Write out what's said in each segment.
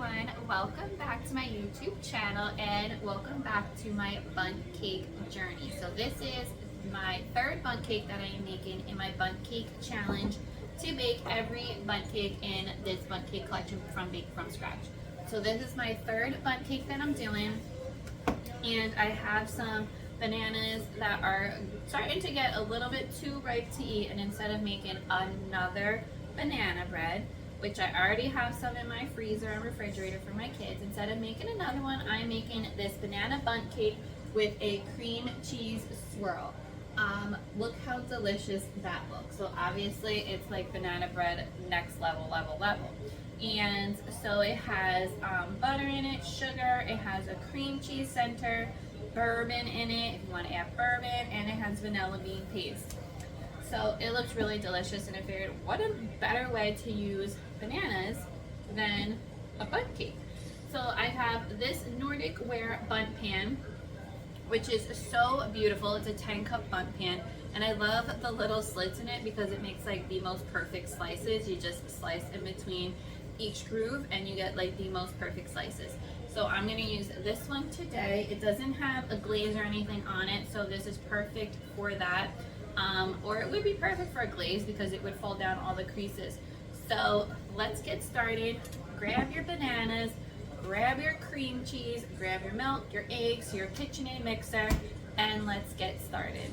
everyone, welcome back to my YouTube channel and welcome back to my Bundt cake journey. So this is my third Bundt cake that I am making in my Bundt cake challenge to bake every Bundt cake in this Bundt cake collection from Bake From Scratch. So this is my third Bundt cake that I'm doing, and I have some bananas that are starting to get a little bit too ripe to eat, and instead of making another banana bread, which I already have some in my freezer and refrigerator for my kids, instead of making another one, I'm making this banana Bundt cake with a cream cheese swirl. Look how delicious that looks. So obviously it's like banana bread next level. And so it has butter in it, sugar, it has a cream cheese center, bourbon in it if you want to add bourbon, and it has vanilla bean paste. So it looks really delicious, and I figured what a better way to use bananas than a Bundt cake. So I have this Nordic ware Bundt pan, which is so beautiful. It's a 10-cup Bundt pan, and I love the little slits in it because it makes like the most perfect slices. You just slice in between each groove and you get like the most perfect slices. So I'm going to use this one today. It doesn't have a glaze or anything on it, so this is perfect for that. Or it would be perfect for a glaze because it would fall down all the creases. So let's get started. Grab your bananas, grab your cream cheese, grab your milk, your eggs, your KitchenAid mixer, and let's get started.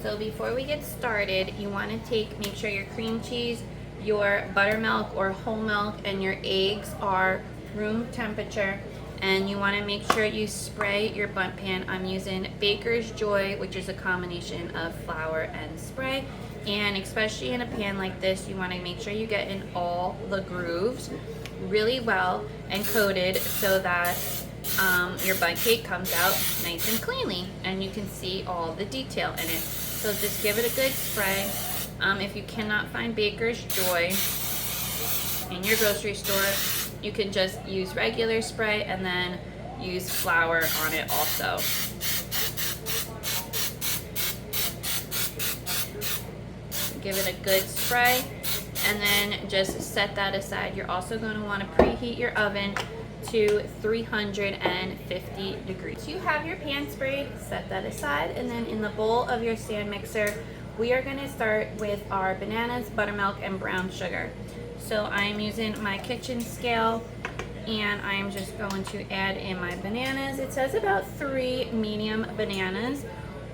So before we get started, you want to make sure your cream cheese, your buttermilk or whole milk, and your eggs are room temperature. And you want to make sure you spray your Bundt pan. I'm using Baker's Joy, which is a combination of flour and spray. And especially in a pan like this, you want to make sure you get in all the grooves really well and coated so that your Bundt cake comes out nice and cleanly and you can see all the detail in it. So just give it a good spray. If you cannot find Baker's Joy in your grocery store, you can just use regular spray and then use flour on it also. Give it a good spray and then just set that aside. You're also going to want to preheat your oven to 350 degrees. Once you have your pan sprayed, set that aside, and then in the bowl of your stand mixer, we are going to start with our bananas, buttermilk, and brown sugar. So I'm using my kitchen scale and I'm just going to add in my bananas. It says about 3 medium bananas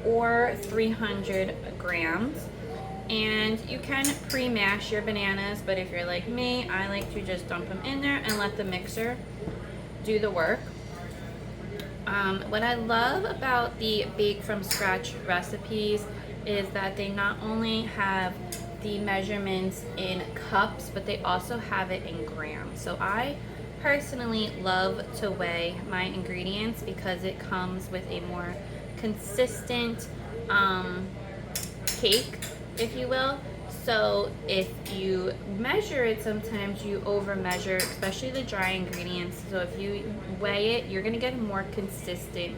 or 300 grams. And you can pre-mash your bananas, but if you're like me, I like to just dump them in there and let the mixer do the work. What I love about the Bake From Scratch recipes is that they not only have the measurements in cups, but they also have it in grams. So I personally love to weigh my ingredients because it comes with a more consistent cake, if you will. So if you measure it, sometimes you over measure, especially the dry ingredients. So if you weigh it, you're gonna get a more consistent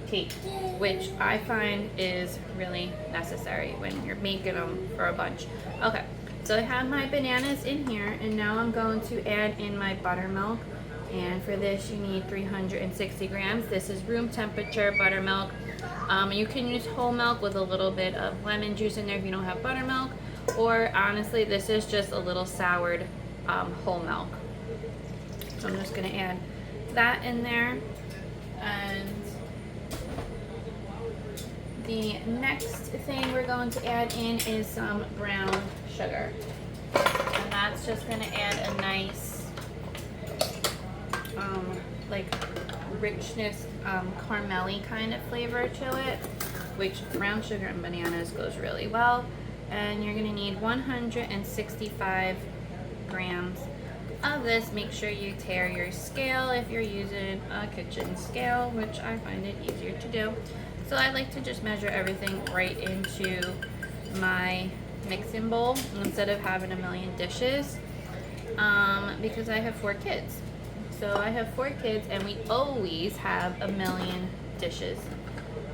cake, which I find is really necessary when you're making them for a bunch. Okay, so I have my bananas in here, and now I'm going to add in my buttermilk. And for this, you need 360 grams. This is room temperature buttermilk. You can use whole milk with a little bit of lemon juice in there if you don't have buttermilk, or honestly, this is just a little soured whole milk. So I'm just gonna add that in there. And the next thing we're going to add in is some brown sugar. And that's just going to add a nice like richness, caramel-y kind of flavor to it, which brown sugar and bananas goes really well. And you're going to need 165 grams of this. Make sure you tare your scale if you're using a kitchen scale, which I find it easier to do. So I like to just measure everything right into my mixing bowl instead of having a million dishes, because I have 4 kids. So I have 4 kids and we always have a million dishes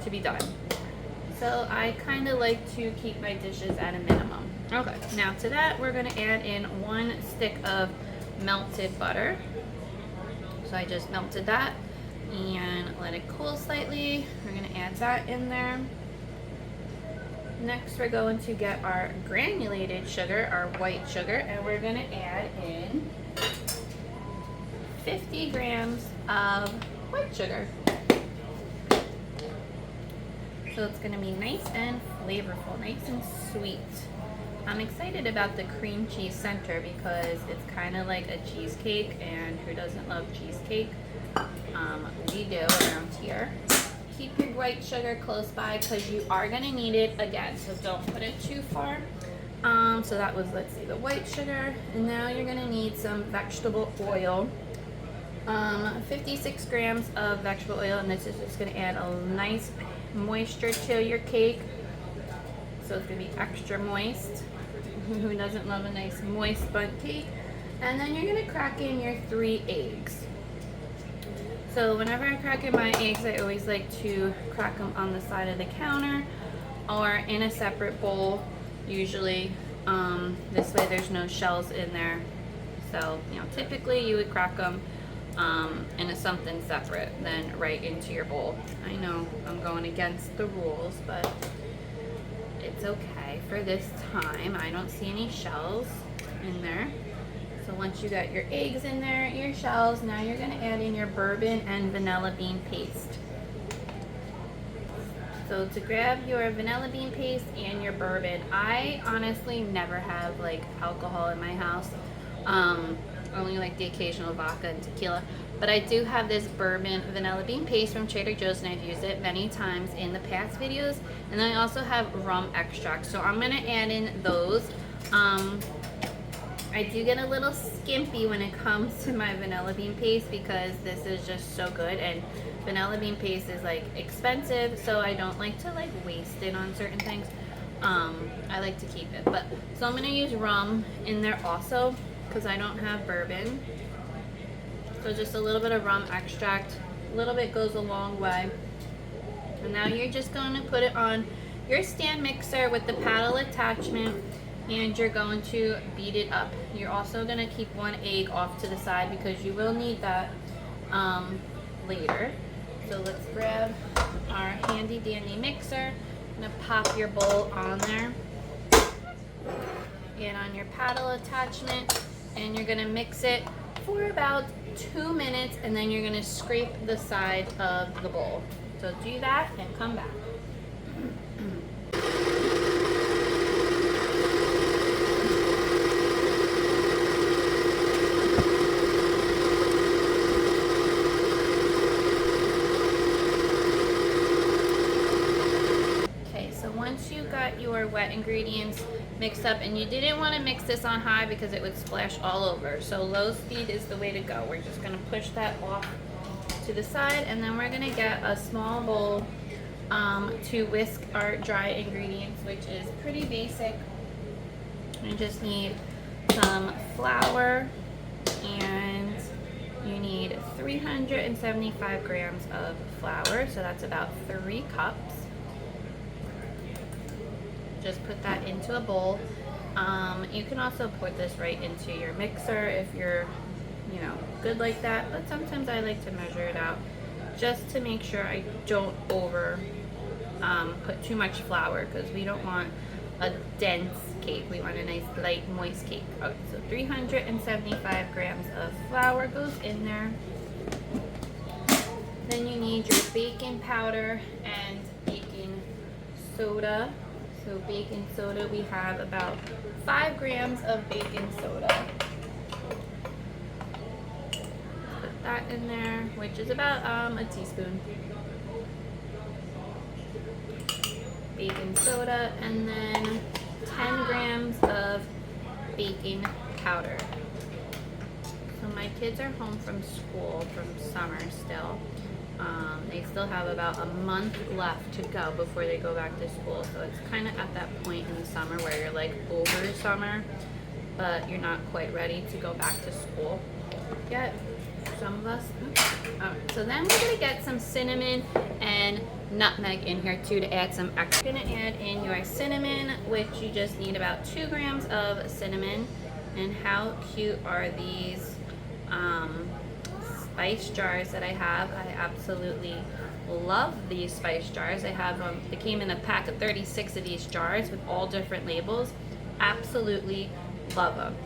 to be done. So I kind of like to keep my dishes at a minimum. Okay, now to that we're going to add in 1 stick of melted butter. So I just melted that and let it cool slightly. We're gonna add that in there. Next, we're going to get our granulated sugar, our white sugar, and we're gonna add in 50 grams of white sugar. So it's gonna be nice and flavorful, nice and sweet. I'm excited about the cream cheese center because it's kind of like a cheesecake, and who doesn't love cheesecake? We do around here. Keep your white sugar close by because you are going to need it again, so don't put it too far. So that was, let's see, the white sugar, and now you're going to need some vegetable oil. 56 grams of vegetable oil, and this is just going to add a nice moisture to your cake. So it's going to be extra moist. Who doesn't love a nice moist Bundt cake? And then you're going to crack in your 3 eggs. So whenever I crack in my eggs, I always like to crack them on the side of the counter or in a separate bowl, usually. This way there's no shells in there. So, you know, typically you would crack them in something separate than right into your bowl. I know I'm going against the rules, but it's okay for this time. I don't see any shells in there. So once you got your eggs in there, your shells, now you're going to add in your bourbon and vanilla bean paste. So to grab your vanilla bean paste and your bourbon, I honestly never have like alcohol in my house. Only like the occasional vodka and tequila. But I do have this bourbon vanilla bean paste from Trader Joe's, and I've used it many times in the past videos. And then I also have rum extract. So I'm going to add in those. I do get a little skimpy when it comes to my vanilla bean paste because this is just so good, and vanilla bean paste is like expensive, so I don't like to like waste it on certain things. I like to keep it, but so I'm gonna use rum in there also because I don't have bourbon. So just a little bit of rum extract, a little bit goes a long way. And now you're just going to put it on your stand mixer with the paddle attachment, and you're going to beat it up. You're also going to keep 1 egg off to the side because you will need that later. So let's grab our handy dandy mixer. I'm going to pop your bowl on there and on your paddle attachment, and you're going to mix it for about 2 minutes, and then you're going to scrape the side of the bowl. So do that and come back. Once you got your wet ingredients mixed up, and you didn't want to mix this on high because it would splash all over, so low speed is the way to go. We're just going to push that off to the side, and then we're going to get a small bowl to whisk our dry ingredients, which is pretty basic. You just need some flour, and you need 375 grams of flour, so that's about 3 cups. Just put that into a bowl. You can also put this right into your mixer if you're, you know, good like that, but sometimes I like to measure it out just to make sure I don't over put too much flour, because we don't want a dense cake. We want a nice light moist cake. Okay, so 375 grams of flour goes in there. Then you need your baking powder and baking soda. So baking soda, we have about 5 grams of baking soda. Put that in there, which is about a teaspoon. Baking soda, and then 10 grams of baking powder. So my kids are home from school from summer still. They still have about a month left to go before they go back to school, so it's kind of at that point in the summer where you're like over summer, but you're not quite ready to go back to school yet. Some of us. So then we're going to get some cinnamon and nutmeg in here too to add some extra. You're going to add in your cinnamon, which you just need about 2 grams of cinnamon. And how cute are these spice jars that I have. I absolutely love these spice jars. I have them, they came in a pack of 36 of these jars with all different labels. Absolutely love them.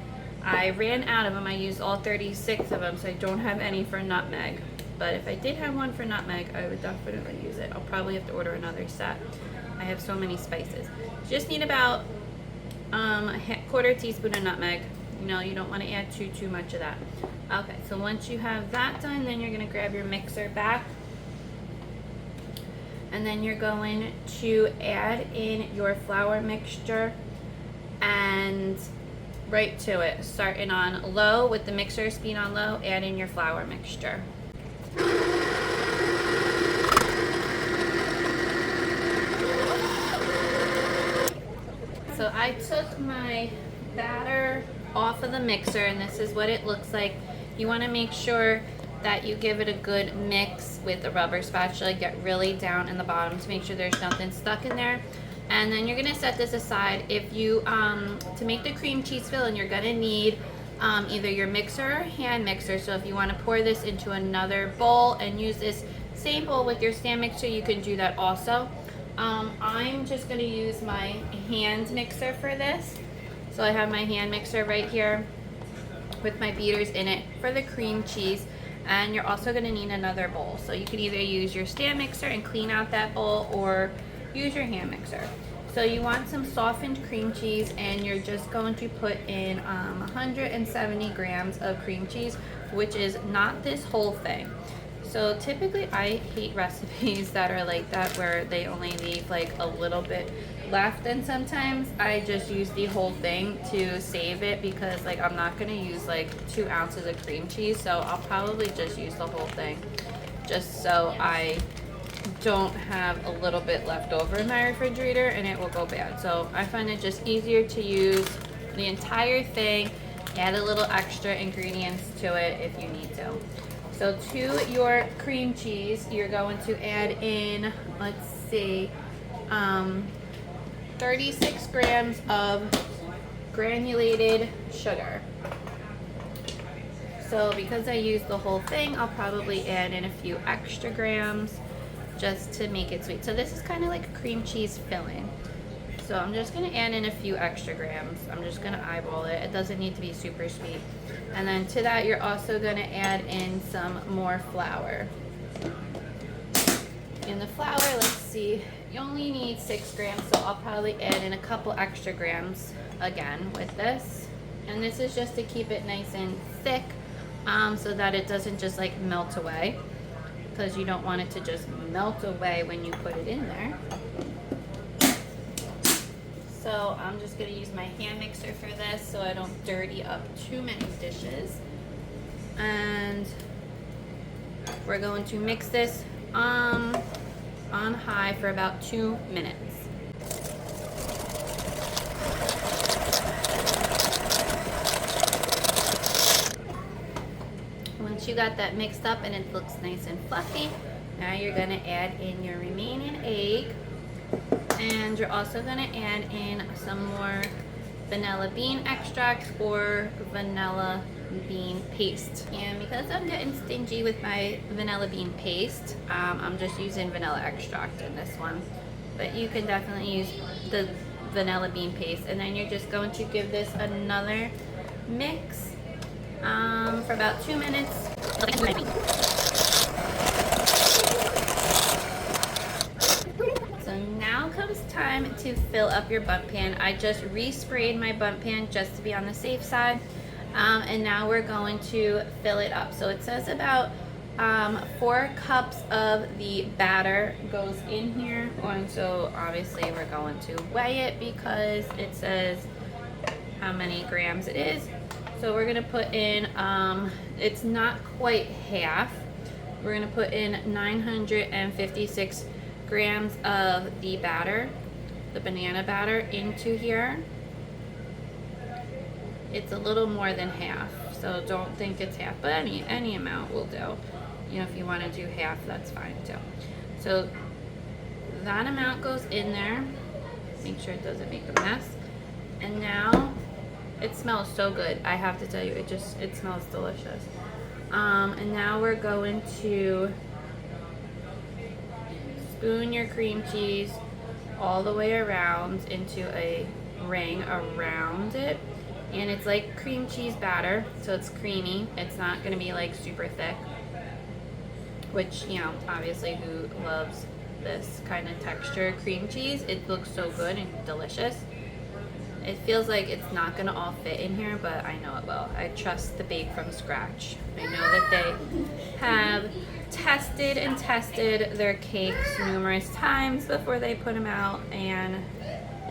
I ran out of them. I used all 36 of them, so I don't have any for nutmeg. But if I did have one for nutmeg, I would definitely use it. I'll probably have to order another set. I have so many spices. Just need about a quarter teaspoon of nutmeg. You know, you don't want to add too much of that. Okay, so once you have that done, then you're going to grab your mixer back. And then you're going to add in your flour mixture and right to it, starting on low with the mixer speed on low, add in your flour mixture. So I took my batter off of the mixer, and this is what it looks like. You want to make sure that you give it a good mix with a rubber spatula. Get really down in the bottom to make sure there's nothing stuck in there. And then you're gonna set this aside. If you, to make the cream cheese filling, you're gonna need either your mixer or hand mixer. So if you wanna pour this into another bowl and use this same bowl with your stand mixer, you can do that also. I'm just gonna use my hand mixer for this. So I have my hand mixer right here with my beaters in it for the cream cheese. And you're also gonna need another bowl. So you can either use your stand mixer and clean out that bowl, or use your hand mixer. So you want some softened cream cheese, and you're just going to put in 170 grams of cream cheese, which is not this whole thing. So typically I hate recipes that are like that, where they only leave like a little bit left, and sometimes I just use the whole thing to save it, because like I'm not gonna use like 2 ounces of cream cheese, so I'll probably just use the whole thing, just so I don't have a little bit left over in my refrigerator and it will go bad. So I find it just easier to use the entire thing, add a little extra ingredients to it if you need to. So to your cream cheese, you're going to add in, let's see, 36 grams of granulated sugar. So because I used the whole thing, I'll probably add in a few extra grams just to make it sweet. So this is kind of like a cream cheese filling. So I'm just gonna add in a few extra grams. I'm just gonna eyeball it. It doesn't need to be super sweet. And then to that, you're also gonna add in some more flour. In the flour, let's see, you only need 6 grams, so I'll probably add in a couple extra grams again with this. And this is just to keep it nice and thick, so that it doesn't just like melt away, because you don't want it to just melt away when you put it in there. So I'm just gonna use my hand mixer for this so I don't dirty up too many dishes. And we're going to mix this on high for about 2 minutes. Once you got that mixed up and it looks nice and fluffy, now you're gonna add in your remaining egg, and you're also gonna add in some more vanilla bean extract or vanilla bean paste. And because I'm getting stingy with my vanilla bean paste, I'm just using vanilla extract in this one. But you can definitely use the vanilla bean paste. And then you're just going to give this another mix for about 2 minutes. So now comes time to fill up your Bundt pan. I just re-sprayed my Bundt pan just to be on the safe side. And now we're going to fill it up. So it says about 4 cups of the batter goes in here. And so obviously we're going to weigh it because it says how many grams it is. So we're gonna put in, it's not quite half. We're gonna put in 956 grams of the batter, the banana batter, into here. It's a little more than half, so don't think it's half, but any amount will do. You know, if you want to do half, that's fine too. So that amount goes in there. Make sure it doesn't make a mess. And now it smells so good. I have to tell you, it smells delicious. And now we're going to spoon your cream cheese all the way around into a ring around it. And it's like cream cheese batter, so it's creamy. It's not going to be like super thick, which, you know, obviously who loves this kind of texture cream cheese. It looks so good and delicious. It feels like it's not going to all fit in here, but I know it will. I trust the Bake from Scratch. I know that they have tested and tested their cakes numerous times before they put them out, and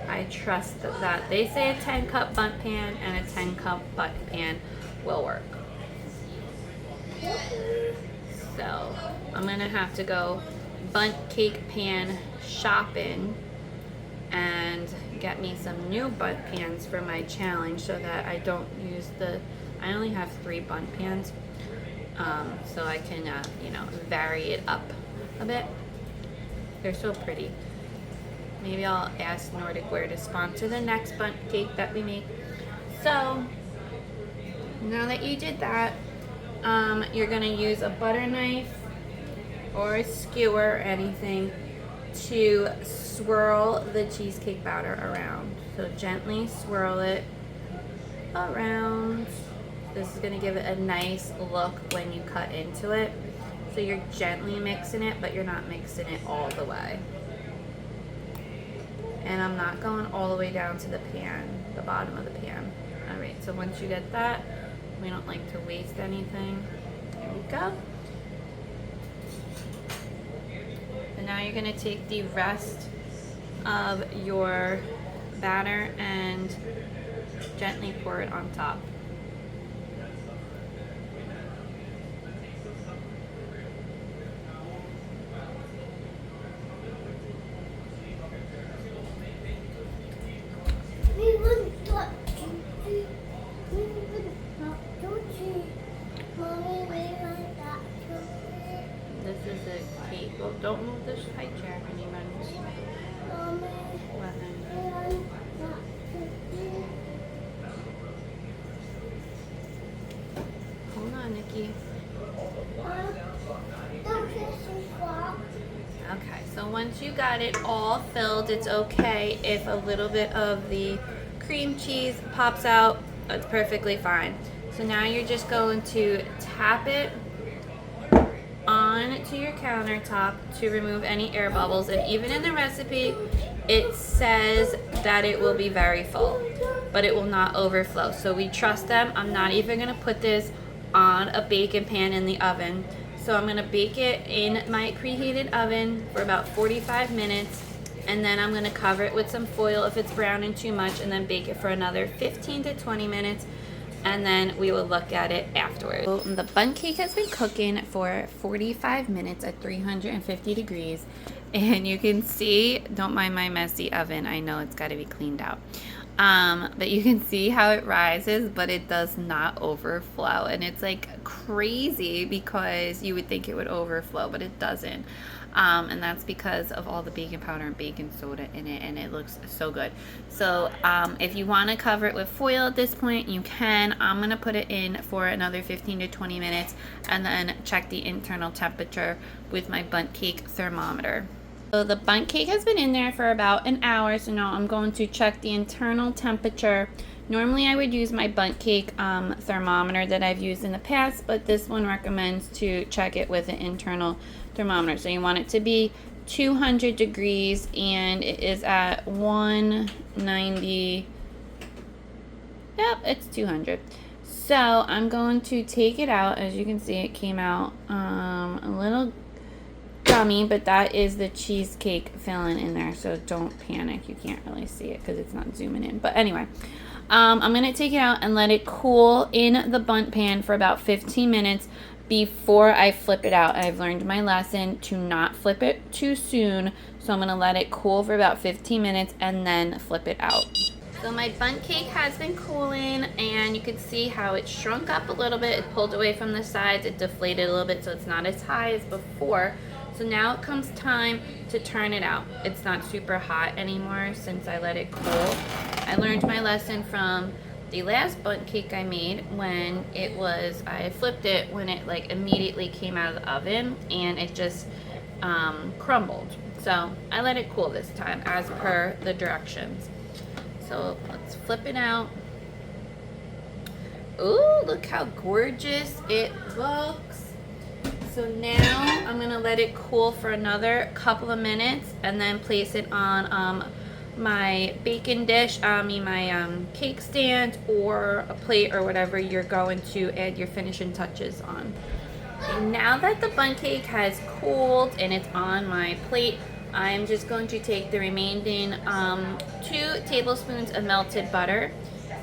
I trust that they say a 10-cup Bundt pan and a 10-cup Bundt pan will work. So I'm gonna have to go Bundt cake pan shopping and get me some new Bundt pans for my challenge, so that I don't use I only have 3 Bundt pans, so I can you know, vary it up a bit. They're so pretty. Maybe I'll ask Nordic Ware to sponsor the next Bundt cake that we make. So now that you did that, you're gonna use a butter knife or a skewer or anything to swirl the cheesecake batter around. So gently swirl it around. This is gonna give it a nice look when you cut into it. So you're gently mixing it, but you're not mixing it all the way. And I'm not going all the way down to the pan, the bottom of the pan. All right, so once you get that, we don't like to waste anything. There we go. And now you're gonna take the rest of your batter and gently pour it on top. This is a cake. Well, don't move this high chair, honey buns. What, honey? Hold on, Nikki. Okay, so once you got it all filled, it's okay if a little bit of the cream cheese pops out. That's perfectly fine. So now you're just going to tap it onto your countertop to remove any air bubbles. And even in the recipe, it says that it will be very full, but it will not overflow. So we trust them. I'm not even gonna put this on a baking pan in the oven. So I'm gonna bake it in my preheated oven for about 45 minutes, and then I'm gonna cover it with some foil if it's browning too much, and then bake it for another 15 to 20 minutes, and then we will look at it afterwards. So the Bundt cake has been cooking for 45 minutes at 350 degrees, and you can see, don't mind my messy oven, I know it's gotta be cleaned out. But you can see how it rises, but it does not overflow. And it's like crazy because you would think it would overflow, but it doesn't. And that's because of all the baking powder and baking soda in it, and it looks so good. So if you want to cover it with foil at this point, you can. I'm going to put it in for another 15 to 20 minutes and then check the internal temperature with my Bundt cake thermometer. So the Bundt cake has been in there for about an hour, so now I'm going to check the internal temperature. Normally I would use my Bundt cake thermometer that I've used in the past, but this one recommends to check it with an internal thermometer. So you want it to be 200 degrees, and it is at 190. Yep, it's 200. So I'm going to take it out. As you can see, it came out a little gummy, but that is the cheesecake filling in there, so don't panic. You can't really see it because it's not zooming in, but anyway, I'm gonna take it out and let it cool in the Bundt pan for about 15 minutes before I flip it out. I've learned my lesson to not flip it too soon, so I'm gonna let it cool for about 15 minutes and then flip it out. So my Bundt cake has been cooling, and you can see how it shrunk up a little bit. It pulled away from the sides, it deflated a little bit, so it's not as high as before. So now it comes time to turn it out. It's not super hot anymore since I let it cool. I learned my lesson from the last bundt cake I made, when I flipped it when it like immediately came out of the oven, and it just crumbled. So I let it cool this time as per the directions. So let's flip it out. Ooh, look how gorgeous it looks. So now I'm gonna let it cool for another couple of minutes and then place it on my baking dish, my cake stand or a plate or whatever you're going to add your finishing touches on. And now that the bundt cake has cooled and it's on my plate, I'm just going to take the remaining 2 tablespoons of melted butter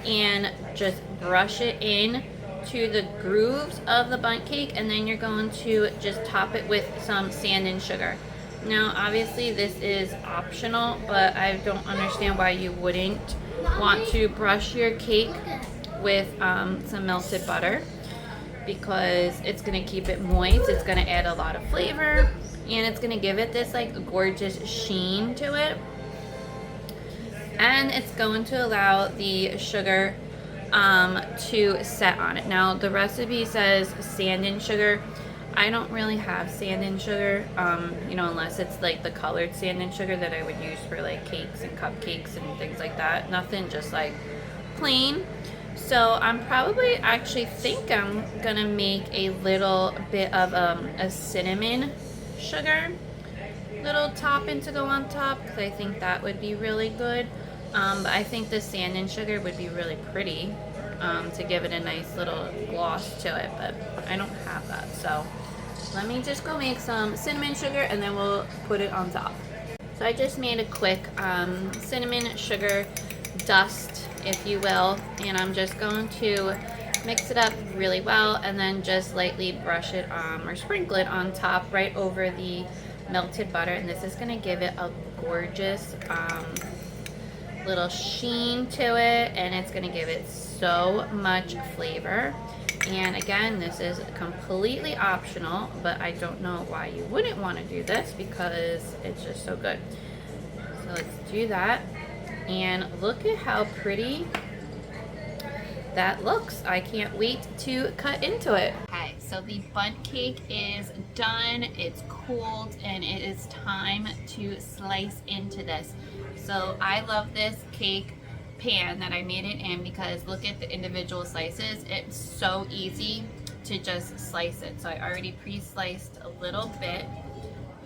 and just brush it in to the grooves of the bundt cake, and then you're going to just top it with some sand and sugar. Now obviously this is optional, but I don't understand why you wouldn't want to brush your cake with some melted butter, because it's going to keep it moist, it's going to add a lot of flavor, and it's going to give it this like gorgeous sheen to it. And it's going to allow the sugar to set on it. Now the recipe says sand and sugar. I don't really have sand and sugar, you know, unless it's like the colored sand and sugar that I would use for like cakes and cupcakes and things like that. Nothing just like plain. So I'm probably think I'm gonna make a little bit of a cinnamon sugar little topping to go on top, because I think that would be really good. But I think the sand and sugar would be really pretty to give it a nice little gloss to it, but I don't have that. So let me just go make some cinnamon sugar and then we'll put it on top. So I just made a quick cinnamon sugar dust, if you will, and I'm just going to mix it up really well and then just lightly brush it or sprinkle it on top right over the melted butter, and this is going to give it a gorgeous little sheen to it, and it's going to give it so much flavor. And again, this is completely optional, but I don't know why you wouldn't want to do this because it's just so good. So let's do that, and look at how pretty that looks. I can't wait to cut into it. Okay, so the bundt cake is done, it's cooled, and it is time to slice into this. So I love this cake pan that I made it in because look at the individual slices. It's so easy to just slice it. So I already pre-sliced a little bit,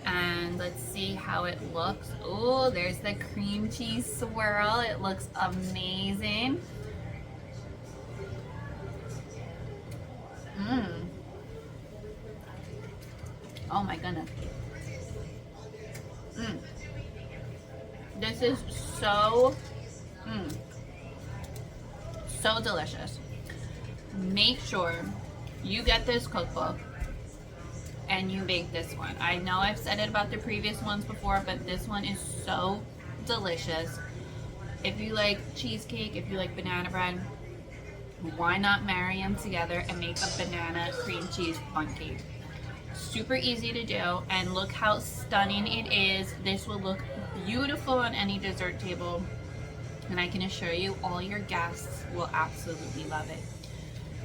and let's see how it looks. Oh, there's the cream cheese swirl. It looks amazing. Oh my goodness. This is so delicious. Make sure you get this cookbook and you make this one. I know I've said it about the previous ones before, but this one is so delicious. If you like cheesecake, if you like banana bread, why not marry them together and make a banana cream cheese bundt cake? Super easy to do, and look how stunning it is. This will look beautiful on any dessert table, and I can assure you all your guests will absolutely love it.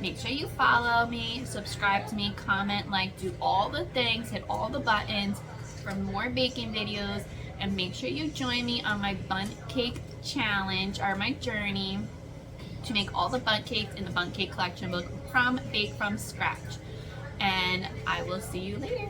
Make sure you follow me, subscribe to me, comment, like, do all the things, hit all the buttons for more baking videos, and make sure you join me on my bundt cake challenge, or my journey to make all the bundt cakes in the bundt cake collection book from Bake from Scratch. And I will see you later.